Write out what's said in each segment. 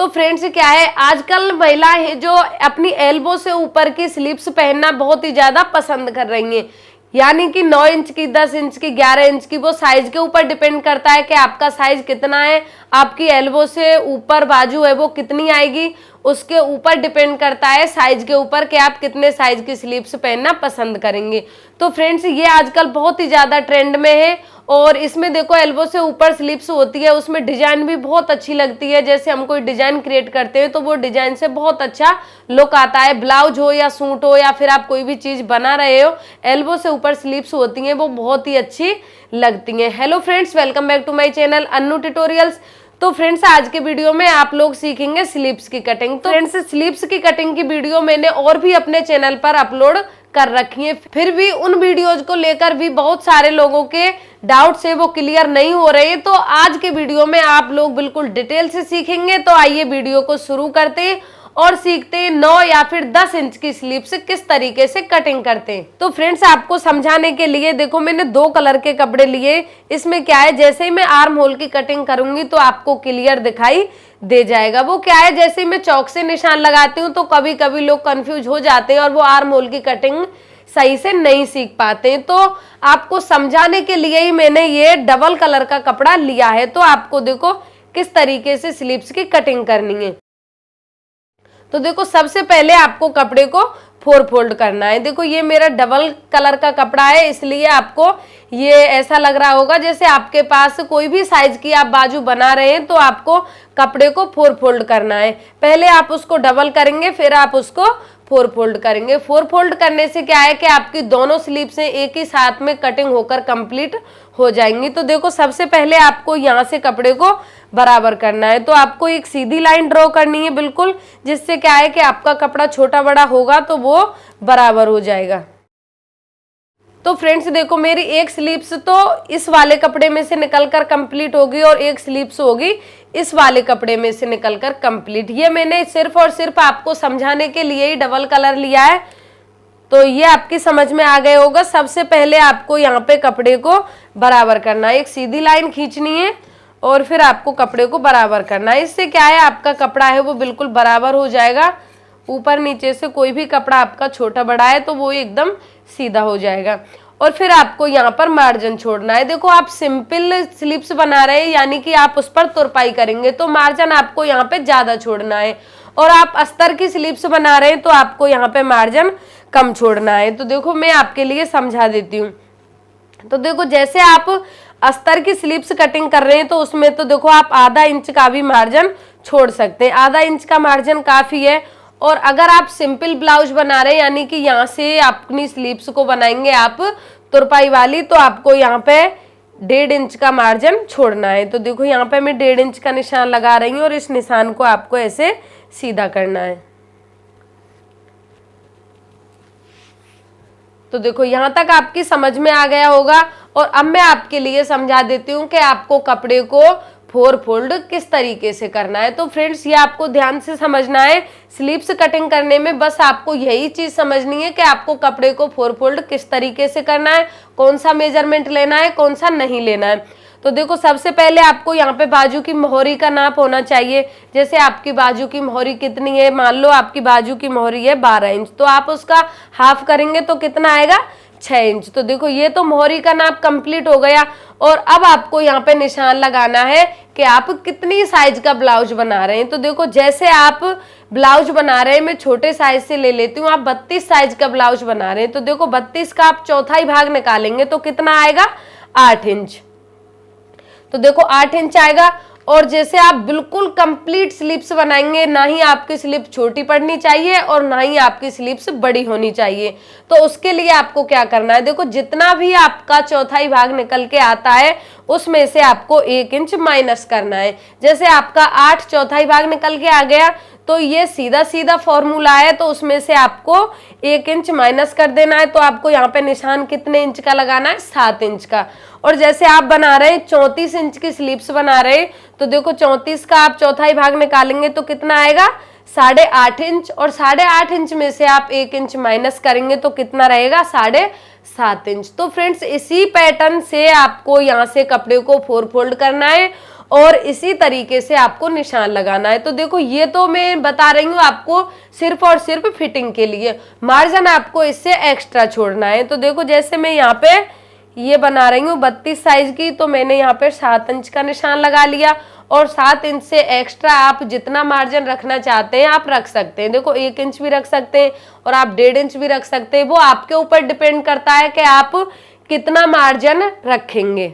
तो फ्रेंड्स क्या है, आजकल महिलाएं जो अपनी एल्बो से ऊपर की स्लीव्स पहनना बहुत ही ज्यादा पसंद कर रही हैं, यानी कि 9 इंच की, 10 इंच की, 11 इंच की, वो साइज के ऊपर डिपेंड करता है कि आपका साइज कितना है, आपकी एल्बो से ऊपर बाजू है वो कितनी आएगी, उसके ऊपर डिपेंड करता है साइज के ऊपर कि आप कितने साइज की स्लीव्स पहनना पसंद करेंगे। तो फ्रेंड्स ये आजकल बहुत ही ज्यादा ट्रेंड में है और इसमें देखो एल्बो से ऊपर स्लीव्स होती है, उसमें डिजाइन भी बहुत अच्छी लगती है। जैसे हम कोई डिजाइन क्रिएट करते हैं तो वो डिजाइन से बहुत अच्छा लुक आता है, ब्लाउज हो या सूट हो या फिर आप कोई भी चीज बना रहे हो, एल्बो से ऊपर स्लीव्स होती हैं वो बहुत ही अच्छी लगती हैं। Hello friends, welcome back to my channel Annu tutorials. तो फ्रेंड्स आज के वीडियो में आप लोग सीखेंगे स्लीव्स की कटिंग। तो फ्रेंड्स स्लीव्स की कटिंग की वीडियो मैंने और भी अपने चैनल पर अपलोड कर रखी है, फिर भी उन वीडियोज को लेकर भी बहुत सारे लोगों के डाउट्स है वो क्लियर नहीं हो रहे हैं। तो आज के वीडियो में आप लोग बिल्कुल डिटेल से सीखेंगे। तो आइए वीडियो को शुरू करते हैं और सीखते हैं 9 या फिर 10 इंच की स्लीव्स किस तरीके से कटिंग करते हैं। तो फ्रेंड्स आपको समझाने के लिए देखो मैंने 2 कलर के कपड़े लिए। इसमें क्या है, जैसे ही मैं आर्म होल की कटिंग करूंगी तो आपको क्लियर दिखाई दे जाएगा। वो क्या है, जैसे ही मैं चौक से निशान लगाती हूँ तो कभी कभी लोग कंफ्यूज हो जाते हैं और वो आर्म होल की कटिंग सही से नहीं सीख पाते हैं। तो आपको समझाने के लिए ही मैंने ये डबल कलर का कपड़ा लिया है। तो आपको देखो किस तरीके से स्लीव्स की कटिंग करनी है। तो देखो सबसे पहले आपको कपड़े को 4 फोल्ड करना है। देखो ये मेरा डबल कलर का कपड़ा है, इसलिए आपको ये ऐसा लग रहा होगा जैसे आपके पास कोई भी साइज की आप बाजू बना रहे हैं। तो आपको कपड़े को 4 फोल्ड करना है। पहले आप उसको डबल करेंगे, फिर आप उसको 4 फोल्ड करेंगे। 4 फोल्ड करने से क्या है कि आपकी दोनों स्लीव्स एक ही साथ में कटिंग होकर कंप्लीट हो जाएंगी। तो देखो सबसे पहले आपको यहाँ से कपड़े को बराबर करना है। तो आपको एक सीधी लाइन ड्रॉ करनी है बिल्कुल, जिससे क्या है कि आपका कपड़ा छोटा बड़ा होगा तो वो बराबर हो जाएगा। तो फ्रेंड्स देखो मेरी एक स्लीव्स तो इस वाले कपड़े में से निकलकर कंप्लीट होगी और एक स्लीव्स होगी इस वाले कपड़े में से निकलकर कंप्लीट। ये मैंने सिर्फ और सिर्फ आपको समझाने के लिए ही डबल कलर लिया है। तो ये आपकी समझ में आ गया होगा। सबसे पहले आपको यहाँ पे कपड़े को बराबर करना है, एक सीधी लाइन खींचनी है और फिर आपको कपड़े को बराबर करना है। इससे क्या है आपका कपड़ा है वो बिल्कुल बराबर हो जाएगा। ऊपर नीचे से कोई भी कपड़ा आपका छोटा बड़ा है तो वो एकदम सीधा हो जाएगा। और फिर आपको यहाँ पर मार्जिन छोड़ना है। देखो आप सिंपल स्लीव्स बना रहे हैं, यानी कि आप उस पर तुरपाई करेंगे तो मार्जिन आपको यहाँ पे ज्यादा छोड़ना है, और आप अस्तर की स्लीव्स बना रहे हैं तो आपको यहाँ पे मार्जिन कम छोड़ना है। तो देखो मैं आपके लिए समझा देती हूँ। तो देखो जैसे आप अस्तर की स्लीव्स कटिंग कर रहे हैं तो उसमें तो देखो आप आधा इंच का भी मार्जिन छोड़ सकते हैं, आधा इंच का मार्जिन काफी है। और अगर आप सिंपल ब्लाउज बना रहे हैं, यानी कि यहाँ से अपनी स्लीव्स को बनाएंगे आप तुरपाई वाली, तो आपको यहाँ पे 1.5 इंच का मार्जिन छोड़ना है। तो देखो यहाँ पे मैं 1.5 इंच का निशान लगा रही हूँ और इस निशान को आपको ऐसे सीधा करना है। तो देखो यहाँ तक आपकी समझ में आ गया होगा। और अब मैं आपके लिए समझा देती हूँ कि आपको कपड़े को 4 फोल्ड किस तरीके से करना है। तो फ्रेंड्स ये आपको ध्यान से समझना है। स्लीव्स कटिंग करने में बस आपको यही चीज समझनी है कि आपको कपड़े को 4 फोल्ड किस तरीके से करना है, कौन सा मेजरमेंट लेना है, कौन सा नहीं लेना है। तो देखो सबसे पहले आपको यहाँ पे बाजू की मोहरी का नाप होना चाहिए। जैसे आपकी बाजू की मोहरी कितनी है, मान लो आपकी बाजू की मोहरी है 12 इंच, तो आप उसका हाफ करेंगे तो कितना आएगा, 6 इंच। तो देखो ये तो मोहरी का नाप कंप्लीट हो गया। और अब आपको यहाँ पे निशान लगाना है कि आप कितनी साइज का ब्लाउज बना रहे हैं। तो देखो जैसे आप ब्लाउज बना रहे हैं, मैं छोटे साइज से ले लेती हूँ, आप 32 साइज का ब्लाउज बना रहे हैं। तो देखो 32 का आप चौथाई भाग निकालेंगे तो कितना आएगा, 8 इंच। तो देखो 8 इंच आएगा। और जैसे आप बिल्कुल कंप्लीट स्लीव्स बनाएंगे, ना ही आपकी स्लीव छोटी पड़नी चाहिए और ना ही आपकी स्लीव्स बड़ी होनी चाहिए। तो उसके लिए आपको क्या करना है, देखो जितना भी आपका चौथाई भाग निकल के आता है उसमें से आपको 1 इंच माइनस करना है। जैसे आपका 8 चौथाई भाग निकल के आ गया तो ये सीधा सीधा फॉर्मूला है, तो उसमें से आपको 1 इंच माइनस कर देना है। तो आपको यहाँ पे निशान कितने इंच का लगाना है, 7 इंच का। और जैसे आप बना रहे हैं 34 इंच की स्लीव्स बना रहे हैं, तो देखो 34 का आप चौथाई भाग निकालेंगे तो कितना आएगा, 8.5 इंच। और 8.5 इंच में से आप 1 इंच माइनस करेंगे तो कितना रहेगा, 7.5 इंच। तो फ्रेंड्स इसी पैटर्न से आपको यहाँ से कपड़े को 4 फोल्ड करना है और इसी तरीके से आपको निशान लगाना है। तो देखो ये तो मैं बता रही हूँ आपको सिर्फ और सिर्फ फिटिंग के लिए, मार्जिन आपको इससे एक्स्ट्रा छोड़ना है। तो देखो जैसे मैं यहाँ पे ये बना रही हूँ 32 साइज की, तो मैंने यहाँ पे 7 इंच का निशान लगा लिया और 7 इंच से एक्स्ट्रा आप जितना मार्जिन रखना चाहते हैं आप रख सकते हैं। देखो 1 इंच भी रख सकते हैं और आप 1.5 इंच भी रख सकते हैं, वो आपके ऊपर डिपेंड करता है कि आप कितना मार्जिन रखेंगे।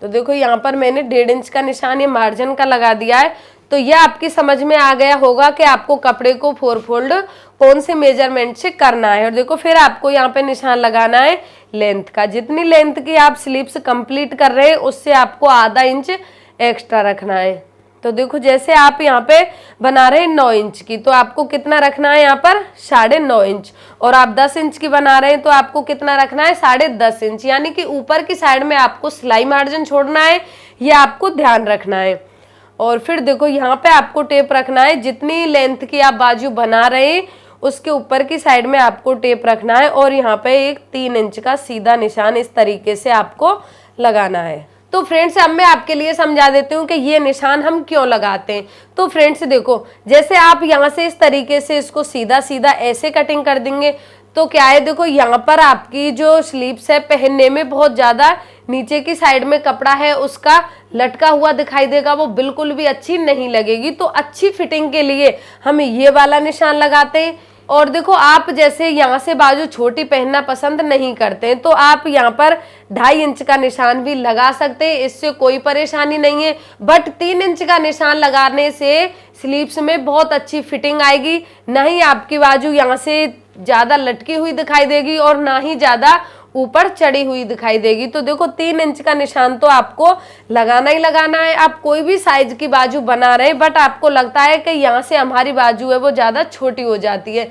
तो देखो यहाँ पर मैंने 1.5 इंच का निशान ये मार्जिन का लगा दिया है। तो ये आपकी समझ में आ गया होगा कि आपको कपड़े को 4 फोल्ड कौन से मेजरमेंट से करना है। और देखो फिर आपको यहाँ पे निशान लगाना है लेंथ का। जितनी लेंथ की आप स्लीव्स कंप्लीट कर रहे हैं उससे आपको आधा इंच एक्स्ट्रा रखना है। तो देखो जैसे आप यहाँ पे बना रहे हैं 9 इंच की, तो आपको कितना रखना है यहाँ पर 9.5 इंच, और आप 10 इंच की बना रहे हैं तो आपको कितना रखना है 10.5 इंच, यानी कि ऊपर की साइड में आपको सिलाई मार्जिन छोड़ना है, ये आपको ध्यान रखना है। और फिर देखो यहाँ पे आपको टेप रखना है, जितनी लेंथ की आप बाजू बना रहे हैं उसके ऊपर की साइड में आपको टेप रखना है और यहाँ पे एक 3 इंच का सीधा निशान इस तरीके से आपको लगाना है। तो फ्रेंड्स अब मैं आपके लिए समझा देती हूँ कि ये निशान हम क्यों लगाते हैं। तो फ्रेंड्स देखो जैसे आप यहाँ से इस तरीके से इसको सीधा सीधा ऐसे कटिंग कर देंगे तो क्या है, देखो यहाँ पर आपकी जो स्लीव्स है पहनने में बहुत ज्यादा नीचे की साइड में कपड़ा है उसका लटका हुआ दिखाई देगा, वो बिल्कुल भी अच्छी नहीं लगेगी। तो अच्छी फिटिंग के लिए हम ये वाला निशान लगाते हैं। और देखो आप जैसे यहाँ से बाजू छोटी पहनना पसंद नहीं करते हैं तो आप यहाँ पर 2.5 इंच का निशान भी लगा सकते हैं, इससे कोई परेशानी नहीं है। बट 3 इंच का निशान लगाने से स्लीव्स में बहुत अच्छी फिटिंग आएगी, ना ही आपकी बाजू यहाँ से ज्यादा लटकी हुई दिखाई देगी और ना ही ज्यादा ऊपर चढ़ी हुई दिखाई देगी। तो देखो 3 इंच का निशान तो आपको लगाना ही लगाना है। आप कोई भी साइज की बाजू बना रहे हैं बट आपको लगता है कि यहाँ से हमारी बाजू है वो ज्यादा छोटी हो जाती है,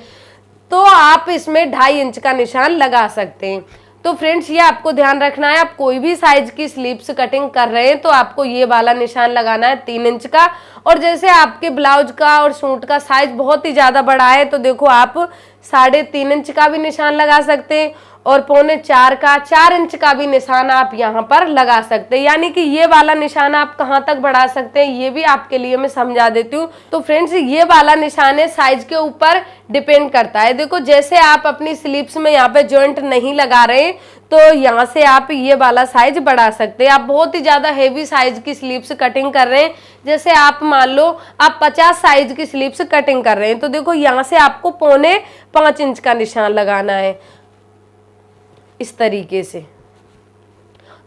तो आप इसमें 2.5 इंच का निशान लगा सकते हैं। तो फ्रेंड्स ये आपको ध्यान रखना है, आप कोई भी साइज की स्लीव्स कटिंग कर रहे हैं तो आपको ये वाला निशान लगाना है 3 इंच का। और जैसे आपके ब्लाउज का और सूट का साइज बहुत ही ज्यादा बड़ा है तो देखो आप 3.5 इंच का भी निशान लगा सकते हैं और 3.25 का 4 इंच का भी निशान आप यहाँ पर लगा सकते हैं। यानी कि ये वाला निशान आप कहाँ तक बढ़ा सकते हैं ये भी आपके लिए मैं समझा देती हूँ। तो फ्रेंड्स ये वाला निशान है साइज के ऊपर डिपेंड करता है। देखो जैसे आप अपनी स्लीव्स में यहाँ पे जॉइंट नहीं लगा रहे तो यहाँ से आप ये वाला साइज बढ़ा सकते हैं। आप बहुत ही ज्यादा हेवी साइज की स्लीव्स कटिंग कर रहे हैं, जैसे आप मान लो आप 50 साइज की स्लीव्स कटिंग कर रहे हैं तो देखो यहाँ से आपको 4.5 इंच का निशान लगाना है इस तरीके से।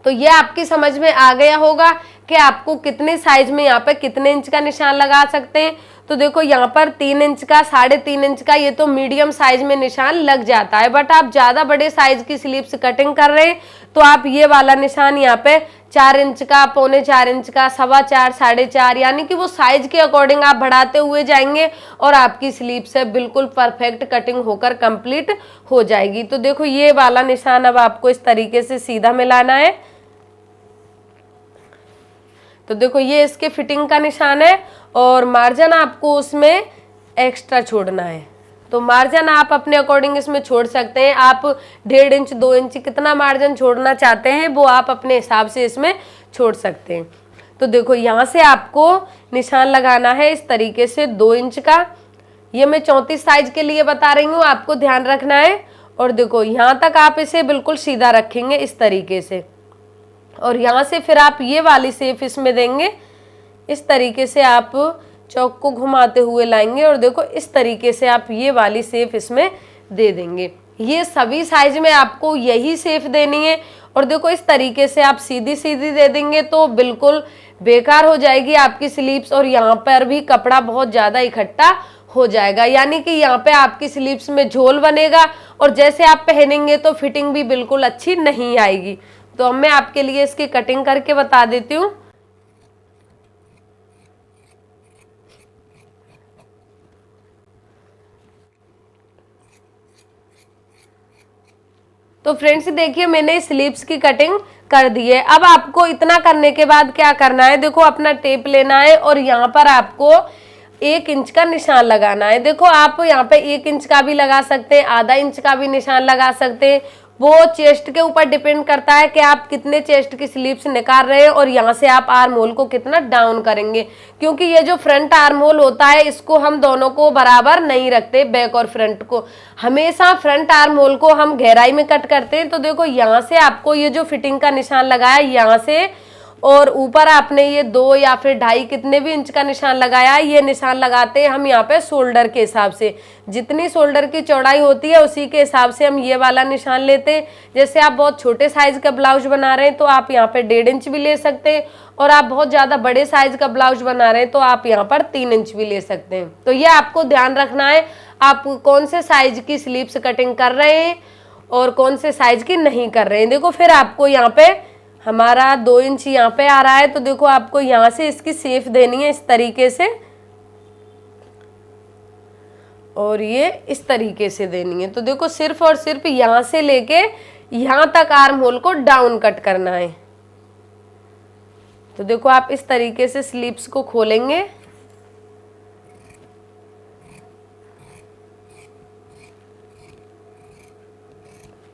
तो ये आपकी समझ में आ गया होगा कि आपको कितने साइज में यहाँ पे कितने इंच का निशान लगा सकते हैं। तो देखो यहाँ पर 3 इंच का 3.5 इंच का ये तो मीडियम साइज में निशान लग जाता है, बट आप ज्यादा बड़े साइज की स्लीव्स कटिंग कर रहे हैं तो आप ये वाला निशान यहाँ पे 4 इंच का 4.25 इंच का 4.25 4.5 यानी कि वो साइज के अकॉर्डिंग आप बढ़ाते हुए जाएंगे और आपकी स्लीव्स है बिल्कुल परफेक्ट कटिंग होकर कंप्लीट हो जाएगी। तो देखो ये वाला निशान अब आपको इस तरीके से सीधा मिलाना है। तो देखो ये इसके फिटिंग का निशान है और मार्जिन आपको उसमें एक्स्ट्रा छोड़ना है। तो मार्जिन आप अपने अकॉर्डिंग इसमें छोड़ सकते हैं, आप 1.5 इंच 2 इंच कितना मार्जिन छोड़ना चाहते हैं वो आप अपने हिसाब से इसमें छोड़ सकते हैं। तो देखो यहाँ से आपको निशान लगाना है इस तरीके से 2 इंच का। ये मैं 34 साइज के लिए बता रही हूँ, आपको ध्यान रखना है। और देखो यहाँ तक आप इसे बिल्कुल सीधा रखेंगे इस तरीके से और यहाँ से फिर आप ये वाली शेप इसमें देंगे, इस तरीके से आप चौक को घुमाते हुए लाएंगे और देखो इस तरीके से आप ये वाली शेप इसमें दे देंगे। ये सभी साइज में आपको यही शेप देनी है और देखो इस तरीके से आप सीधी सीधी दे देंगे तो बिल्कुल बेकार हो जाएगी आपकी स्लीव्स और यहाँ पर भी कपड़ा बहुत ज्यादा इकट्ठा हो जाएगा, यानी कि यहाँ पे आपकी स्लीव्स में झोल बनेगा और जैसे आप पहनेंगे तो फिटिंग भी बिल्कुल अच्छी नहीं आएगी। तो अब मैं आपके लिए इसकी कटिंग करके बता देती हूँ। तो फ्रेंड्स देखिए मैंने स्लीव्स की कटिंग कर दी है। अब आपको इतना करने के बाद क्या करना है, देखो अपना टेप लेना है और यहाँ पर आपको 1 इंच का निशान लगाना है। देखो आप यहाँ पे 1 इंच का भी लगा सकते हैं, आधा इंच का भी निशान लगा सकते हैं, वो चेस्ट के ऊपर डिपेंड करता है कि आप कितने चेस्ट की स्लीव्स निकाल रहे हैं और यहाँ से आप आर्म होल को कितना डाउन करेंगे, क्योंकि ये जो फ्रंट आर्म होल होता है इसको हम दोनों को बराबर नहीं रखते, बैक और फ्रंट को। हमेशा फ्रंट आर्म होल को हम गहराई में कट करते हैं। तो देखो यहाँ से आपको ये जो फिटिंग का निशान लगाया यहाँ से, और ऊपर आपने ये 2 या फिर 2.5 कितने भी इंच का निशान लगाया, ये निशान लगाते हैं हम यहाँ पे शोल्डर के हिसाब से। जितनी शोल्डर की चौड़ाई होती है उसी के हिसाब से हम ये वाला निशान लेते हैं। जैसे आप बहुत छोटे साइज का ब्लाउज बना रहे हैं तो आप यहाँ पे 1.5 इंच भी ले सकते हैं, और आप बहुत ज्यादा बड़े साइज का ब्लाउज बना रहे हैं तो आप यहाँ पर 3 इंच भी ले सकते हैं। तो ये आपको ध्यान रखना है आप कौन से साइज की स्लीव्स कटिंग कर रहे हैं और कौन से साइज की नहीं कर रहे हैं। देखो फिर आपको यहाँ पे हमारा 2 इंच यहाँ पे आ रहा है, तो देखो आपको यहाँ से इसकी शेप देनी है इस तरीके से, और ये इस तरीके से देनी है। तो देखो सिर्फ और सिर्फ यहाँ से लेके यहाँ तक आर्म होल को डाउन कट करना है। तो देखो आप इस तरीके से स्लीव्स को खोलेंगे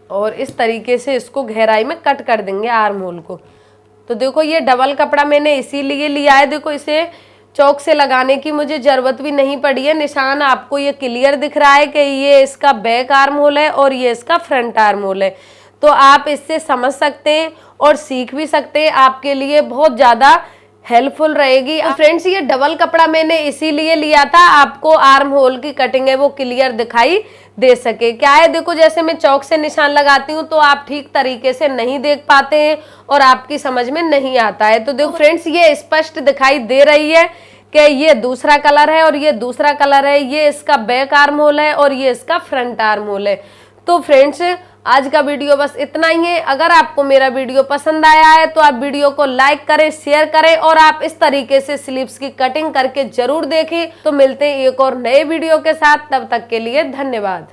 और इस तरीके से इसको गहराई में कट कर देंगे आर्म होल को। तो देखो ये डबल कपड़ा मैंने इसीलिए लिया है, देखो इसे चौक से लगाने की मुझे जरूरत भी नहीं पड़ी है। निशान आपको ये क्लियर दिख रहा है कि ये इसका बैक आर्म होल है और ये इसका फ्रंट आर्म होल है। तो आप इससे समझ सकते हैं और सीख भी सकते हैं, आपके लिए बहुत ज़्यादा हेल्पफुल रहेगी। फ्रेंड्स ये डबल कपड़ा मैंने इसीलिए लिया था, आपको आर्म होल की कटिंग है वो क्लियर दिखाई दे सके। क्या है देखो जैसे मैं चौक से निशान लगाती हूँ तो आप ठीक तरीके से नहीं देख पाते हैं और आपकी समझ में नहीं आता है। तो देखो फ्रेंड्स ये स्पष्ट दिखाई दे रही है कि ये दूसरा कलर है और ये दूसरा कलर है, ये इसका बैक आर्म होल है और ये इसका फ्रंट आर्म होल है। तो फ्रेंड्स आज का वीडियो बस इतना ही है। अगर आपको मेरा वीडियो पसंद आया है तो आप वीडियो को लाइक करें, शेयर करें और आप इस तरीके से स्लीव्स की कटिंग करके जरूर देखें। तो मिलते हैं एक और नए वीडियो के साथ, तब तक के लिए धन्यवाद।